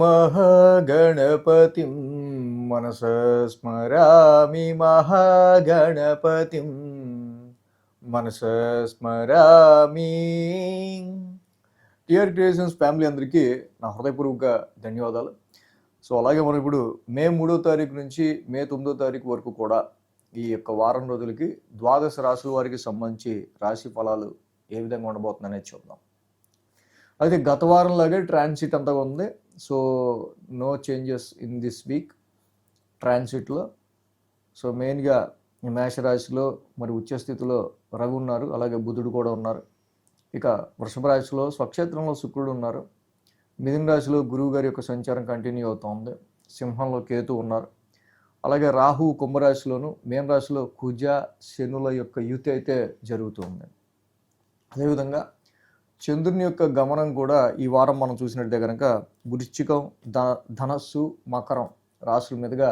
మహాగణపతిం మనసా స్మరామి మహాగణపతిం మనసా స్మరామి. TR creations family అందరికీ నా హృదయపూర్వక ధన్యవాదాలు. సో అలాగే మనం ఇప్పుడు మే 3వ తారీఖు నుంచి మే 9వ తారీఖు వరకు కూడా ఈ యొక్క వారం రోజులకి ద్వాదశ రాశుల వారికి సంబంధించి రాశి ఫలాలు ఏ విధంగా ఉండబోతుందనేది చూద్దాం. అయితే గత వారంలాగే ట్రాన్సిట్ అంతగా ఉంది. So no changes in this week ట్రాన్సిట్లో. సో మెయిన్గా మేషరాశిలో మరి ఉచ్చస్థితిలో రవి ఉన్నారు, అలాగే బుధుడు కూడా ఉన్నారు. ఇక వృషభ రాశిలో స్వక్షేత్రంలో శుక్రుడు ఉన్నారు. మిథున రాశిలో గురువు గారి యొక్క సంచారం కంటిన్యూ అవుతుంది. సింహంలో కేతు ఉన్నారు. అలాగే రాహు కుంభరాశిలోను, మేన రాశిలో కుజ శనుల యొక్క యుతి అయితే జరుగుతుంది. అదేవిధంగా చంద్రుని యొక్క గమనం కూడా ఈ వారం మనం చూసినట్టే కనుక వృశ్చికం, ధనస్సు, మకరం రాశుల మీదుగా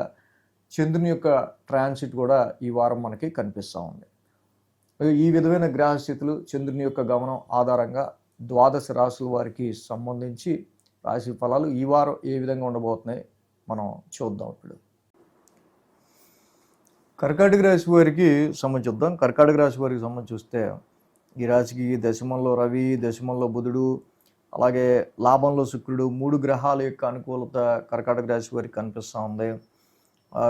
చంద్రుని యొక్క ట్రాన్సిట్ కూడా ఈ వారం మనకి కనిపిస్తూ ఉంది. ఈ విధమైన గ్రహస్థితులు, చంద్రుని యొక్క గమనం ఆధారంగా ద్వాదశ రాశుల వారికి సంబంధించి రాశి ఫలాలు ఈ వారం ఏ విధంగా ఉండబోతున్నాయి మనం చూద్దాం. ఇప్పుడు కర్కాటక రాశి వారికి సంబంధించుద్దాం. కర్కాటక రాశి వారికి సంబంధించి చూస్తే ఈ రాశికి దశమంలో రవి, దశమంలో బుధుడు, అలాగే లాభంలో శుక్రుడు, 3 గ్రహాల యొక్క అనుకూలత కర్కాటక రాశి వారికి కనిపిస్తూ ఉంది.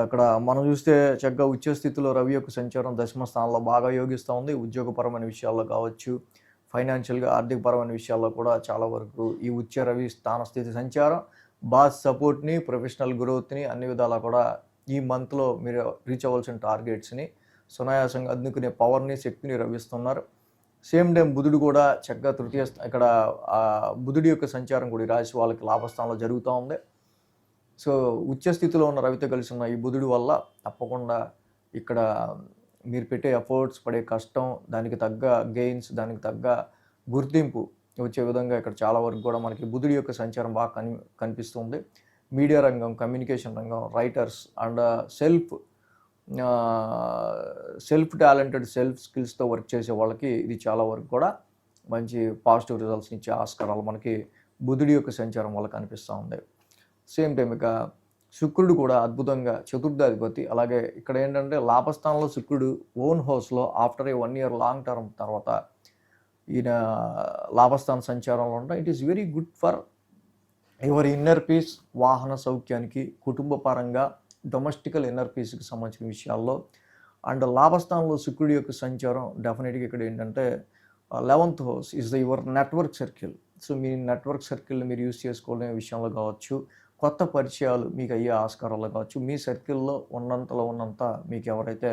ఇక్కడ మనం చూస్తే చక్కగా ఉచ్చస్థితిలో రవి యొక్క సంచారం దశమ స్థానంలో బాగా యోగిస్తూ ఉంది. ఉద్యోగపరమైన విషయాల్లో కావచ్చు, ఫైనాన్షియల్గా ఆర్థికపరమైన విషయాల్లో కూడా చాలా వరకు ఈ ఉచ్చ రవి స్థానస్థితి సంచారం బాస్ సపోర్ట్ని, ప్రొఫెషనల్ గ్రోత్ని అన్ని విధాలా కూడా ఈ మంత్లో మీరు రీచ్ అవ్వాల్సిన టార్గెట్స్ని సునాయాసంగా అందుకునే పవర్ని, శక్తిని రవిస్తున్నారు. సేమ్ టైం బుధుడు కూడా చక్కగా తృతీయ ఇక్కడ బుధుడి యొక్క సంచారం కూడా ఈ రాశి వాళ్ళకి లాభస్థానంలో జరుగుతూ ఉంది. సో ఉచ్చస్థితిలో ఉన్న రవితో కలిసి ఉన్న ఈ బుధుడు వల్ల తప్పకుండా ఇక్కడ మీరు పెట్టే ఎఫర్ట్స్, పడే కష్టం, దానికి తగ్గ గెయిన్స్, దానికి తగ్గ గుర్తింపు వచ్చే విధంగా ఇక్కడ చాలా వరకు కూడా మనకి బుధుడి యొక్క సంచారం బాగా కనిపిస్తుంది. మీడియా రంగం, కమ్యూనికేషన్ రంగం, writers and self talented, self స్కిల్స్తో వర్క్ చేసే వాళ్ళకి ఇది చాలా వరకు కూడా మంచి పాజిటివ్ రిజల్ట్స్ని ఇచ్చే ఆస్కారాలు మనకి బుధుడి యొక్క సంచారం వల్ల కనిపిస్తూ ఉంది. సేమ్ టైం ఇక శుక్రుడు కూడా అద్భుతంగా చతుర్థాధిపతి. అలాగే ఇక్కడ ఏంటంటే లాభస్థానంలో శుక్రుడు ఓన్ హౌస్లో ఆఫ్టర్ ఏ 1 year లాంగ్ టర్మ్ తర్వాత ఈయన లాభస్థాన సంచారంలో ఉంటాం. It is very good for your inner peace, వాహన సౌఖ్యానికి, కుటుంబ పరంగా డొమెస్టికల్ ఇన్నర్ పీస్కి సంబంధించిన విషయాల్లో. అండ్ లాభస్థానంలో శుక్రుడి యొక్క సంచారం డెఫినెట్గా ఇక్కడ ఏంటంటే 11th house is your network circle. So మీ నెట్వర్క్ సర్కిల్ని మీరు యూజ్ చేసుకోవాలనే విషయంలో కావచ్చు, కొత్త పరిచయాలు మీకు అయ్యే ఆస్కారాలు కావచ్చు, మీ సర్కిల్లో ఉన్నంత మీకు ఎవరైతే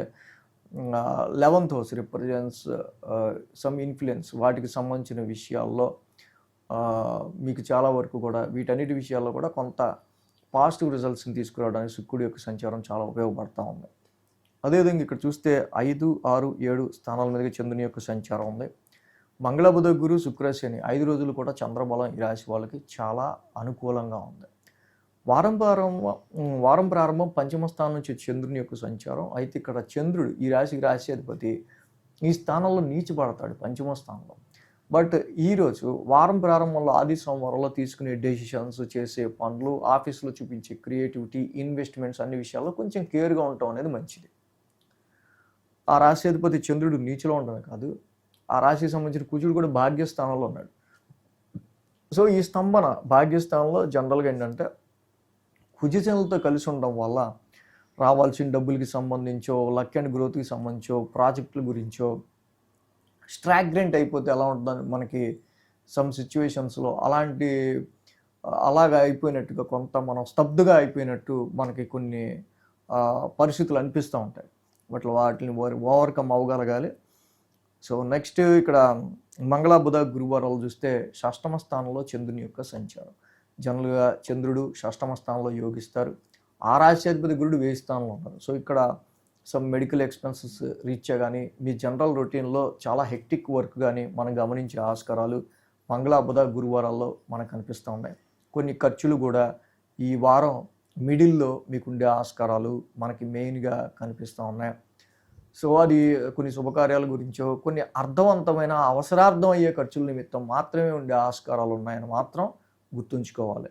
11th house represents some influence, వాటికి సంబంధించిన విషయాల్లో మీకు చాలా వరకు కూడా వీటన్నిటి విషయాల్లో కూడా కొంత పాజిటివ్ రిజల్ట్స్ని తీసుకురావడానికి శుక్రుడి యొక్క సంచారం చాలా ఉపయోగపడుతూ ఉంది. అదేవిధంగా ఇక్కడ చూస్తే 5, 6, 7 స్థానాల మీదుగా చంద్రుని యొక్క సంచారం ఉంది. మంగళ, బుధ, గురు, శుక్ర, శని 5 రోజులు కూడా చంద్రబలం ఈ రాశి వాళ్ళకి చాలా అనుకూలంగా ఉంది. వారం ప్రారంభం పంచమ స్థానం నుంచి చంద్రుని యొక్క సంచారం. అయితే ఇక్కడ చంద్రుడు ఈ రాశి అధిపతి ఈ స్థానంలో నీచబడతాడు, పంచమ స్థానంలో. బట్ ఈరోజు వారం ప్రారంభంలో ఆది సోమవారంలో తీసుకునే డెసిషన్స్, చేసే పనులు, ఆఫీస్లో చూపించే క్రియేటివిటీ, ఇన్వెస్ట్మెంట్స్ అన్ని విషయాల్లో కొంచెం కేర్గా ఉండటం అనేది మంచిది. ఆ రాశి అధిపతి చంద్రుడు నీచలో ఉండడమే కాదు, ఆ రాశికి సంబంధించిన కుజుడు కూడా భాగ్యస్థానంలో ఉన్నాడు. సో ఈ స్తంభన భాగ్యస్థానంలో జనరల్గా ఏంటంటే కుజశనులతో కలిసి ఉండడం వల్ల రావాల్సిన డబ్బులకి సంబంధించో, లక్ అండ్ గ్రోత్కి సంబంధించో, ప్రాజెక్టుల గురించో స్ట్రాగ్రెంట్ అయిపోతే ఎలా ఉంటుందని మనకి సమ్ సిచ్యువేషన్స్లో అలాగా అయిపోయినట్టుగా, కొంత మనం స్తబ్దుగా అయిపోయినట్టు మనకి కొన్ని పరిస్థితులు అనిపిస్తూ ఉంటాయి. బట్ వాటిని ఓవర్కమ్ అవ్వగలగాలి. సో నెక్స్ట్ ఇక్కడ మంగళ, బుధ, గురువారాలు చూస్తే షష్టమ స్థానంలో చంద్రుని యొక్క సంచారం. జనరల్గా చంద్రుడు షష్టమ స్థానంలో యోగిస్తారు. ఆ రాశ్యాధిపతి గురుడు 10 స్థానంలో ఉన్నారు. సో ఇక్కడ సమ్ మెడికల్ ఎక్స్పెన్సెస్ రీత్యా కానీ, మీ జనరల్ రొటీన్లో చాలా హెక్టిక్ వర్క్ కానీ మనం గమనించే ఆస్కారాలు మంగళ, బుధ, గురువారాల్లో మనకు కనిపిస్తూ ఉన్నాయి. కొన్ని ఖర్చులు కూడా ఈ వారం మిడిల్లో మీకుండే ఆస్కారాలు మనకి మెయిన్గా కనిపిస్తూ ఉన్నాయి. సో అది కొన్ని శుభకార్యాల గురించో, కొన్ని అర్థవంతమైన అవసరార్థం అయ్యే ఖర్చుల నిమిత్తం మాత్రమే ఉండే ఆస్కారాలు ఉన్నాయని మాత్రం గుర్తుంచుకోవాలి.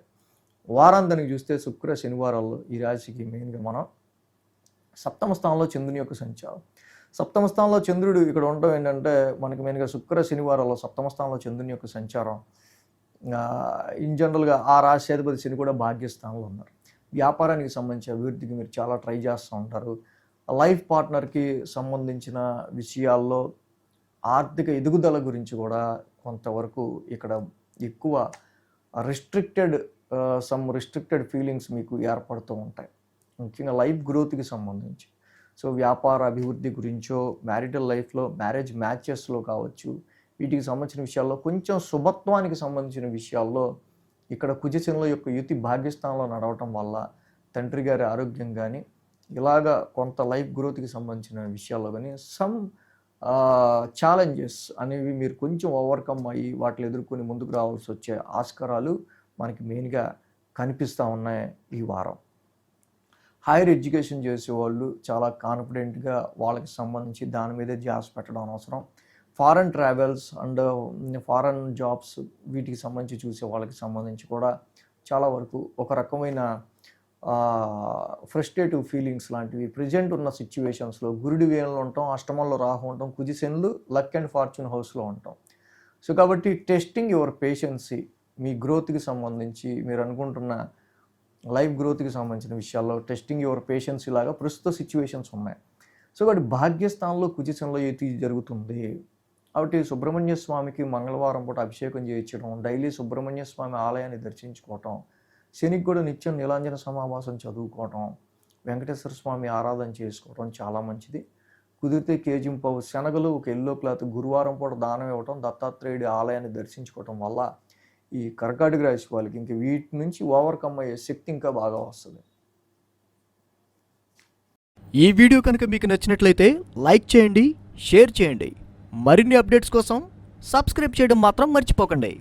వారాంతానికి చూస్తే శుక్ర శనివారాల్లో ఈ రాశికి మెయిన్గా మనం సప్తమ స్థానంలో చంద్రుని యొక్క సంచారం. సప్తమ స్థానంలో చంద్రుడు ఇక్కడ ఉండటం ఏంటంటే మనకి మెయిన్గా శుక్ర శనివారాల్లో సప్తమ స్థానంలో చంద్రుని యొక్క సంచారం ఇన్ జనరల్గా ఆ రాశ్యాధిపతి శని కూడా భాగ్యస్థానంలో ఉన్నారు. వ్యాపారానికి సంబంధించి అభివృద్ధికి మీరు చాలా ట్రై చేస్తూ ఉంటారు. లైఫ్ పార్ట్నర్కి సంబంధించిన విషయాల్లో ఆర్థిక ఎదుగుదల గురించి కూడా కొంతవరకు ఇక్కడ ఎక్కువ రిస్ట్రిక్టెడ్ ఫీలింగ్స్ మీకు ఏర్పడుతూ ఉంటాయి, ముఖ్యంగా లైఫ్ గ్రోత్కి సంబంధించి. సో వ్యాపార అభివృద్ధి గురించో, మ్యారిటల్ లైఫ్లో, మ్యారేజ్ మ్యాచెస్లో కావచ్చు, వీటికి సంబంధించిన విషయాల్లో కొంచెం శుభత్వానికి సంబంధించిన విషయాల్లో ఇక్కడ కుజశనుల యొక్క యుతి భాగ్యస్థానంలో నడవటం వల్ల తండ్రి గారి ఆరోగ్యం కానీ ఇలాగా కొంత లైఫ్ గ్రోత్కి సంబంధించిన విషయాల్లో కానీ సమ్ ఛాలెంజెస్ అనేవి మీరు కొంచెం ఓవర్కమ్ అయ్యి వాటిని ఎదుర్కొని ముందుకు రావాల్సి వచ్చే ఆస్కారాలు మనకి మెయిన్గా కనిపిస్తూ ఉన్నాయి ఈ వారం. హైయర్ ఎడ్యుకేషన్ చేసేవాళ్ళు చాలా కాన్ఫిడెంట్గా వాళ్ళకి సంబంధించి దాని మీదే ధ్యాస పెట్టడం అవసరం. Foreign travels and foreign jobs వీటికి సంబంధించి చూసే వాళ్ళకి సంబంధించి కూడా చాలా వరకు ఒక రకమైన ఫ్రస్ట్రేటివ్ ఫీలింగ్స్ లాంటివి ప్రజెంట్ ఉన్న సిచ్యువేషన్స్లో గురుడి వేయంలో ఉంటాం, అష్టమంలో రాహు ఉంటాం, కుజిశనులు లక్ అండ్ ఫార్చ్యూన్ హౌస్లో ఉంటాం. సో కాబట్టి టెస్టింగ్ యువర్ పేషెన్సీ, మీ గ్రోత్కి సంబంధించి మీరు అనుకుంటున్న లైఫ్ గ్రోత్కి సంబంధించిన విషయాల్లో టెస్టింగ్ యువర్ పేషెన్సీ లాగా ప్రస్తుత సిచ్యువేషన్స్ ఉన్నాయి. సో కాబట్టి భాగ్యస్థానంలో కుజిశనులో ఏది జరుగుతుంది కాబట్టి సుబ్రహ్మణ్య స్వామికి మంగళవారం పూట అభిషేకం చేయించడం, డైలీ సుబ్రహ్మణ్య స్వామి ఆలయాన్ని దర్శించుకోవటం, శనికి కూడా నిత్యం నీలాంజన సమావాసం చదువుకోవటం, వెంకటేశ్వర స్వామి ఆరాధన చేసుకోవడం చాలా మంచిది. కుదిరితే కేజింపావు శనగలు, ఒక ఎల్లో క్లాత్ గురువారం పూట దానం ఇవ్వటం, దత్తాత్రేయుడి ఆలయాన్ని దర్శించుకోవటం వల్ల ఈ కర్కాటక రాశి వాళ్ళకి ఇంక వీటి నుంచి ఓవర్కమ్ అయ్యే శక్తి ఇంకా బాగా వస్తుంది. ఈ వీడియో కనుక మీకు నచ్చినట్లయితే లైక్ చేయండి, షేర్ చేయండి. మరిన్ని అప్డేట్స్ కోసం సబ్స్క్రైబ్ చేయడం మాత్రం మర్చిపోకండి.